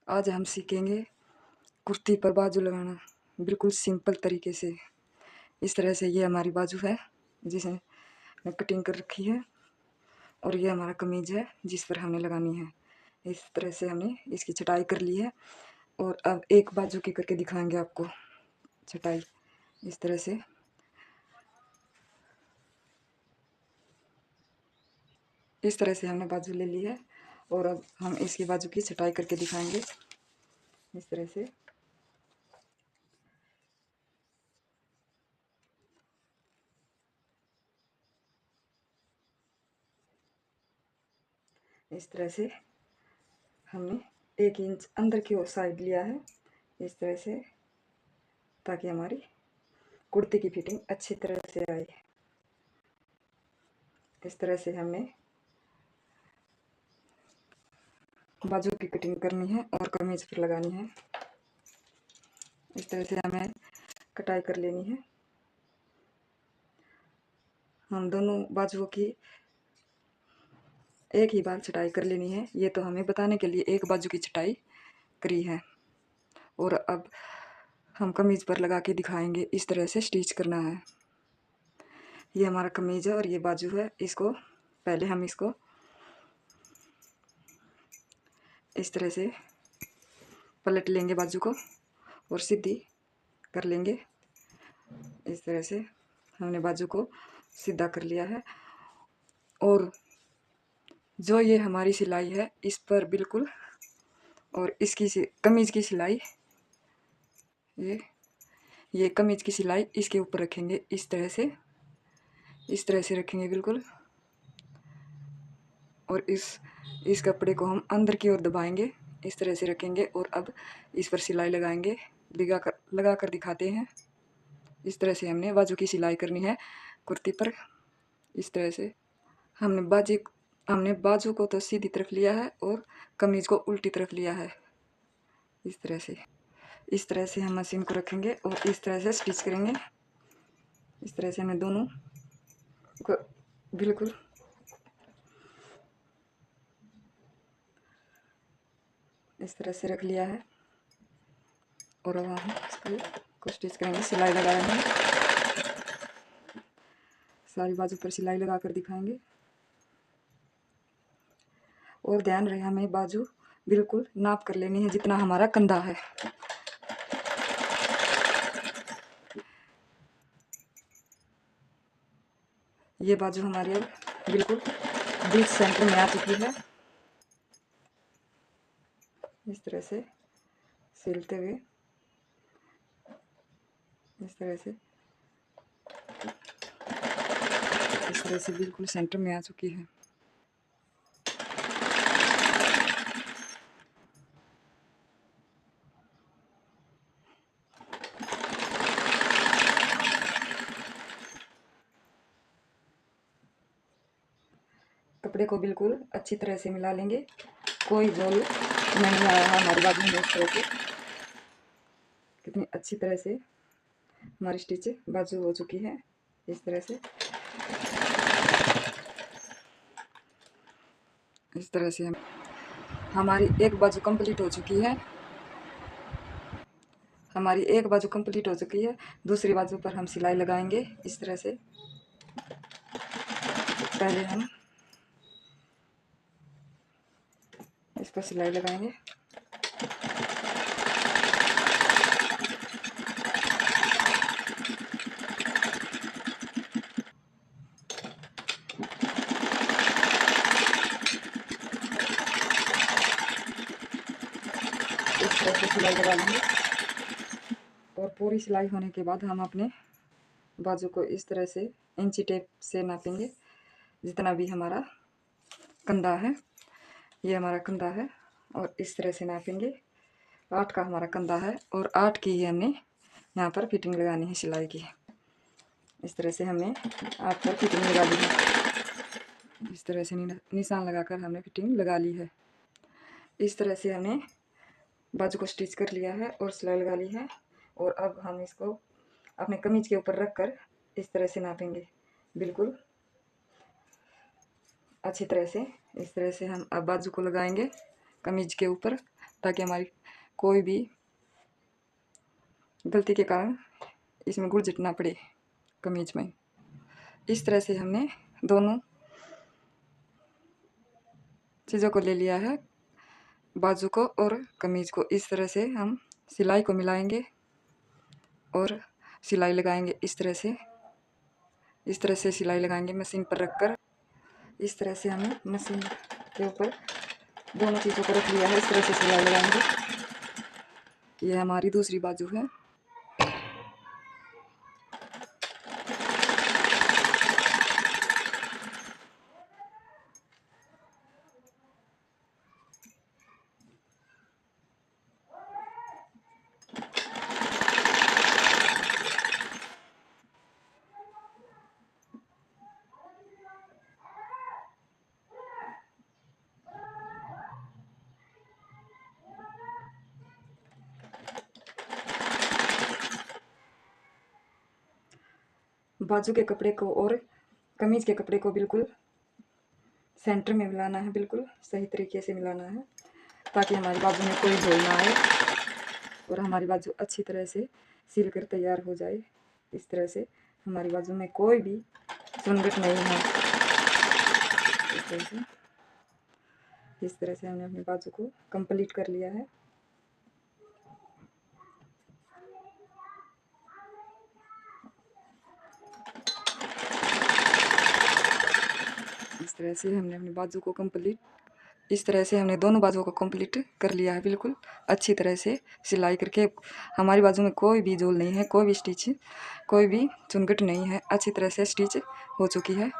आज हम सीखेंगे कुर्ती पर बाजू लगाना बिल्कुल सिंपल तरीके से। इस तरह से ये हमारी बाजू है जिसे मैं कटिंग कर रखी है, और ये हमारा कमीज है जिस पर हमने लगानी है। इस तरह से हमने इसकी छटाई कर ली है, और अब एक बाजू की करके दिखाएंगे आपको छटाई। इस तरह से हमने बाजू ले ली है, और अब हम इसकी बाजू की छटाई करके दिखाएंगे। इस तरह से हमने 1 इंच अंदर की ओर साइड लिया है, इस तरह से, ताकि हमारी कुर्ती की फिटिंग अच्छी तरह से आए। इस तरह से हमने बाजू की कटिंग करनी है और कमीज पर लगानी है। इस तरह से हमें कटाई कर लेनी है। हम दोनों बाजुओं की एक ही बार छटाई कर लेनी है। ये तो हमें बताने के लिए एक बाजू की छटाई करी है, और अब हम कमीज पर लगा के दिखाएंगे। इस तरह से स्टिच करना है। ये हमारा कमीज है और ये बाजू है। इसको पहले हम इसको इस तरह से पलट लेंगे बाजू को, और सीधी कर लेंगे। इस तरह से हमने बाजू को सीधा कर लिया है, और जो ये हमारी सिलाई है इस पर बिल्कुल, और इसकी कमीज की सिलाई, ये कमीज की सिलाई इसके ऊपर रखेंगे। इस तरह से रखेंगे बिल्कुल, और इस कपड़े को हम अंदर की ओर दबाएंगे। इस तरह से रखेंगे, और अब इस पर सिलाई लगाएंगे। लगा कर दिखाते हैं। इस तरह से हमने बाजू की सिलाई करनी है कुर्ती पर। इस तरह से हमने बाजू को तो सीधी तरफ लिया है और कमीज को उल्टी तरफ लिया है। इस तरह से हम मशीन को रखेंगे और इस तरह से स्टिच करेंगे। इस तरह से हमें दोनों को बिल्कुल इस तरह से रख लिया है, और अब हम इसको स्टिच करेंगे। सिलाई लगाएंगे, सारी बाजू पर सिलाई लगा कर दिखाएंगे। और ध्यान रहे हमें बाजू बिल्कुल नाप कर लेनी है जितना हमारा कंधा है। ये बाजू हमारी अब बिल्कुल बीच सेंटर में आ चुकी है। इस तरह से सिलते हुए इस तरह से बिल्कुल सेंटर में आ चुकी है। कपड़े को बिल्कुल अच्छी तरह से मिला लेंगे। कोई जोड़ नहीं आया है हमारी बाजू में। इस तरह से कितनी अच्छी तरह से हमारी स्टिच बाजू हो चुकी है। इस तरह से हमारी एक बाजू कंप्लीट हो चुकी है। दूसरी बाजू पर हम सिलाई लगाएंगे। इस तरह से पहले हम इस पर सिलाई लगाएंगे। इस तरह से सिलाई लगा लेंगे, और पूरी सिलाई होने के बाद हम अपने बाजू को इस तरह से इंची टेप से नापेंगे। जितना भी हमारा कंधा है, ये हमारा कंधा है, और इस तरह से नापेंगे। 8 का हमारा कंधा है, और 8 की ही हमने यहाँ पर फिटिंग लगानी है सिलाई की। इस तरह से हमने 8 पर फिटिंग लगा ली है। इस तरह से निशान लगाकर हमने फिटिंग लगा ली है। इस तरह से हमने बाजू को स्टिच कर लिया है और सिलाई लगा ली है, और अब हम इसको अपने कमीज के ऊपर रखकर इस तरह से नापेंगे बिल्कुल अच्छी तरह से। इस तरह से हम अब बाजू को लगाएंगे कमीज के ऊपर, ताकि हमारी कोई भी गलती के कारण इसमें गुड़जट ना पड़े कमीज में। इस तरह से हमने दोनों चीज़ों को ले लिया है, बाजू को और कमीज को। इस तरह से हम सिलाई को मिलाएंगे और सिलाई लगाएंगे। इस तरह से सिलाई लगाएंगे मशीन पर रखकर। इस तरह से हमें मशीन के ऊपर दोनों चीज़ों को रख लिया है। इस तरह से सिलाई लगाएंगे। यह हमारी दूसरी बाजू है। बाजू के कपड़े को और कमीज के कपड़े को बिल्कुल सेंटर में मिलाना है, बिल्कुल सही तरीके से मिलाना है, ताकि हमारी बाजू में कोई धोल ना आए और हमारी बाजू अच्छी तरह से सिल कर तैयार हो जाए। इस तरह से हमारी बाजू में कोई भी चुनगट नहीं है। इस तरह से हमने अपनी बाजू को कंप्लीट कर लिया है। इस तरह से हमने अपनी बाजू को कंप्लीट, इस तरह से हमने दोनों बाजुओं को कंप्लीट कर लिया है। बिल्कुल अच्छी तरह से सिलाई करके हमारी बाजू में कोई भी झोल नहीं है, कोई भी स्टिच, कोई भी चुनगट नहीं है। अच्छी तरह से स्टिच हो चुकी है।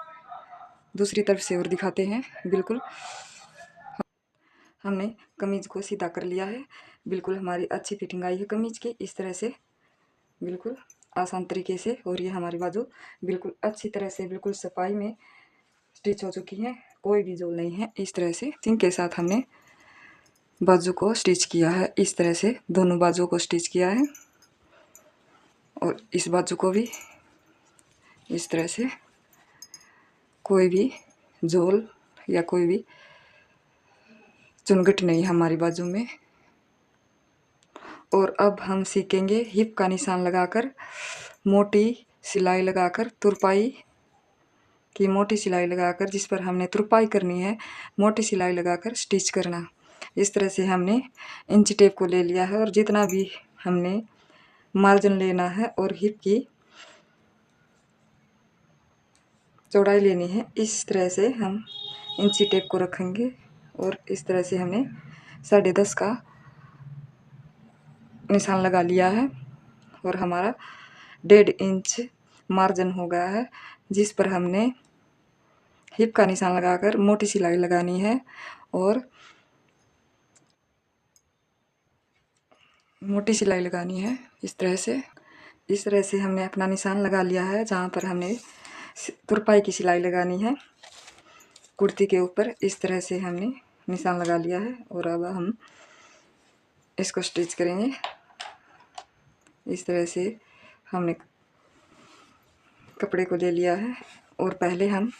दूसरी तरफ से और दिखाते हैं। बिल्कुल हमने कमीज को सीधा कर लिया है। बिल्कुल हमारी अच्छी फिटिंग आई है कमीज की। इस तरह से बिल्कुल आसान तरीके से। और ये हमारी बाजू बिल्कुल अच्छी तरह से बिल्कुल सफाई में स्टिच हो चुकी है, कोई भी झोल नहीं है। इस तरह से फिटिंग के साथ हमने बाजू को स्टिच किया है। इस तरह से दोनों बाजुओं को स्टिच किया है और इस बाजू को भी इस तरह से, कोई भी झोल या कोई भी चुनगट नहीं हमारी बाजू में। और अब हम सीखेंगे हिप का निशान लगाकर, मोटी सिलाई लगाकर, तुरपाई की मोटी सिलाई लगाकर, जिस पर हमने तुरपाई करनी है, मोटी सिलाई लगाकर स्टिच करना। इस तरह से हमने इंची टेप को ले लिया है और जितना भी हमने मार्जिन लेना है और हिप की चौड़ाई लेनी है, इस तरह से हम इंची टेप को रखेंगे। और इस तरह से हमने 10.5 का निशान लगा लिया है और हमारा 1.5 इंच मार्जिन हो गया है, जिस पर हमने हिप का निशान लगाकर मोटी सिलाई लगानी है और मोटी सिलाई लगानी है। इस तरह से हमने अपना निशान लगा लिया है, जहाँ पर हमने तुरपाई की सिलाई लगानी है कुर्ती के ऊपर। इस तरह से हमने निशान लगा लिया है और अब हम इसको स्टिच करेंगे। इस तरह से हमने कपड़े को ले लिया है और पहले हम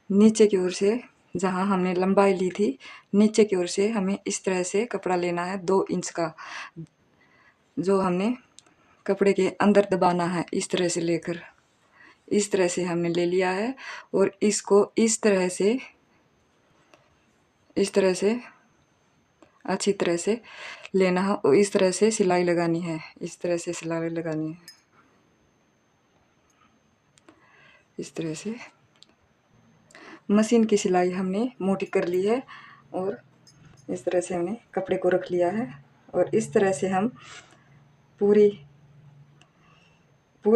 नीचे की ओर से, जहाँ हमने लंबाई ली थी, नीचे की ओर से हमें इस तरह से कपड़ा लेना है 2 इंच का, जो हमने कपड़े के अंदर दबाना है। इस तरह से लेकर इस तरह से हमने ले लिया है और इसको इस तरह से अच्छी तरह से लेना है और इस तरह से सिलाई लगानी है। इस तरह से सिलाई लगानी है। इस तरह से मशीन की सिलाई हमने मोटी कर ली है और इस तरह से हमने कपड़े को रख लिया है और इस तरह से हम पूरे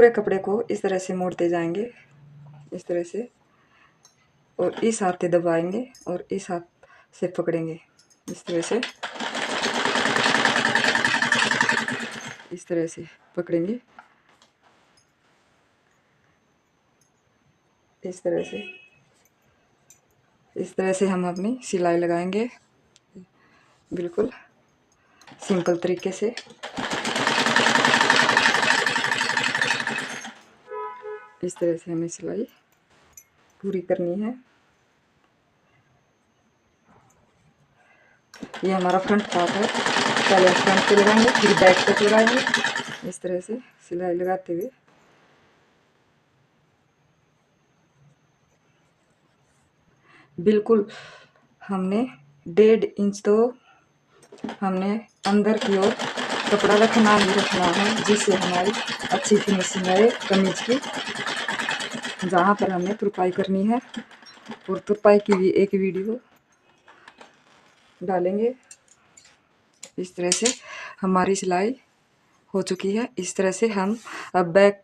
कपड़े को इस तरह से मोड़ते जाएंगे। इस तरह से, और इस हाथ से दबाएंगे और इस हाथ से पकड़ेंगे। इस तरह से पकड़ेंगे। इस तरह से हम अपनी सिलाई लगाएंगे बिल्कुल सिंपल तरीके से। इस तरह से हमें सिलाई पूरी करनी है। ये हमारा फ्रंट पार्ट है। पहले फ्रंट पे लगाएंगे, फिर बैक पे लगाएंगे। इस तरह से सिलाई लगाते हुए बिल्कुल हमने 1.5 इंच तो हमने अंदर की ओर कपड़ा रखना ही रखना है, जिससे हमारी अच्छी फिनिशिंग आए कमीज की। जहाँ पर हमने तुरपाई करनी है, और तुरपाई की भी एक वीडियो डालेंगे। इस तरह से हमारी सिलाई हो चुकी है। इस तरह से हम अब बैक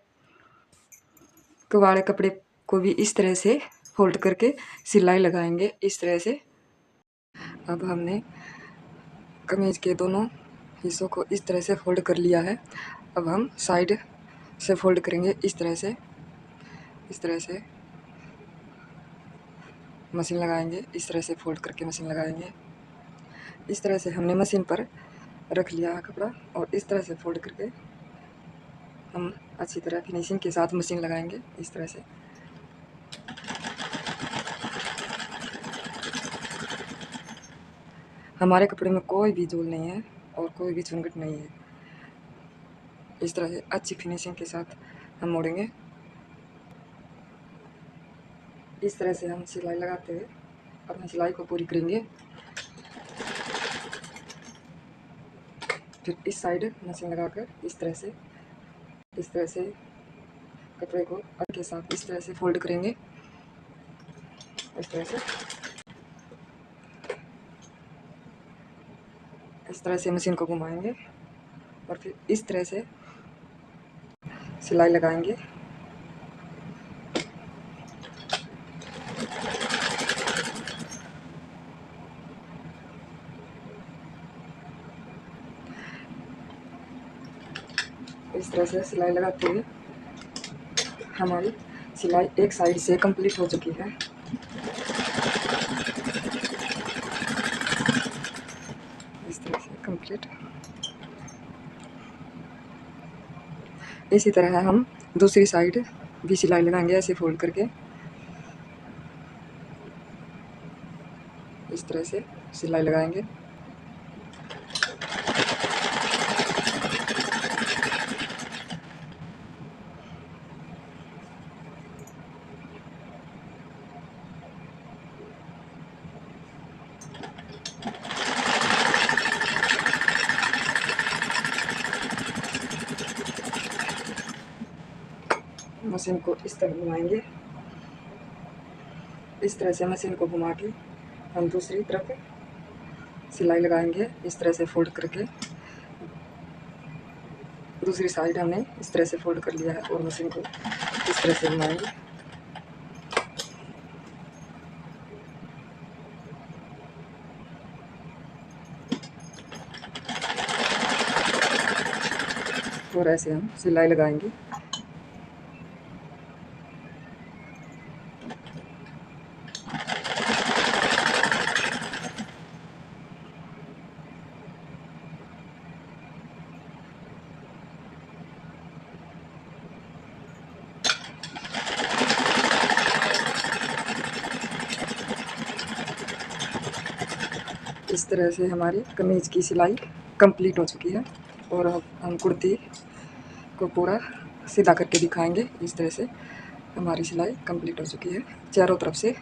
वाले कपड़े को भी इस तरह से फोल्ड करके सिलाई लगाएंगे। इस तरह से अब हमने कमीज के दोनों हिस्सों को इस तरह से फोल्ड कर लिया है। अब हम साइड से फोल्ड करेंगे। इस तरह से मशीन लगाएंगे। इस तरह से फोल्ड करके मशीन लगाएंगे। इस तरह से हमने मशीन पर रख लिया है कपड़ा, और इस तरह से फोल्ड करके हम अच्छी तरह फिनिशिंग के साथ मशीन लगाएंगे। इस तरह से हमारे कपड़े में कोई भी झोल नहीं है और कोई भी चुनगट नहीं है। इस तरह से अच्छी फिनिशिंग के साथ हम मोड़ेंगे। इस तरह से हम सिलाई लगाते हुए अपनी सिलाई को पूरी करेंगे। फिर इस साइड मशीन लगाकर इस तरह से कपड़े को के साथ इस तरह से फोल्ड करेंगे। इस तरह से मशीन को घुमाएंगे और फिर इस तरह से सिलाई लगाएंगे। इस तरह से सिलाई लगाते हुए हमारी सिलाई एक साइड से कंप्लीट हो चुकी है। इस तरह से कंप्लीट। इसी तरह हम दूसरी साइड भी सिलाई लगाएंगे, ऐसे फोल्ड करके। इस तरह से सिलाई लगाएंगे। मशीन को इस तरह घुमाएंगे। इस तरह से मशीन को घुमा के हम दूसरी तरफ सिलाई लगाएंगे। इस तरह से फोल्ड करके दूसरी साइड हमने इस तरह से फोल्ड कर लिया है और मशीन को इस तरह से घुमाएंगे। और ऐसे हम सिलाई लगाएंगे। इस तरह से हमारी कमीज की सिलाई कंप्लीट हो चुकी है, और अब हम कुर्ती को पूरा सीधा करके दिखाएंगे। इस तरह से हमारी सिलाई कंप्लीट हो चुकी है। चारों तरफ से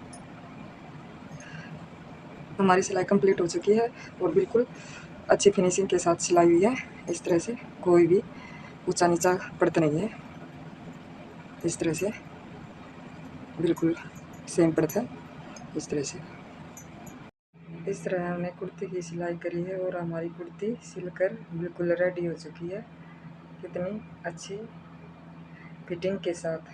हमारी सिलाई कंप्लीट हो चुकी है और बिल्कुल अच्छी फिनिशिंग के साथ सिलाई हुई है। इस तरह से कोई भी ऊंचा नीचा पड़ता नहीं है। इस तरह से बिल्कुल सेम पड़ता है। इस तरह से इस तरह हमने कुर्ती की सिलाई करी है और हमारी कुर्ती सिलकर बिल्कुल रेडी हो चुकी है। कितनी अच्छी फिटिंग के साथ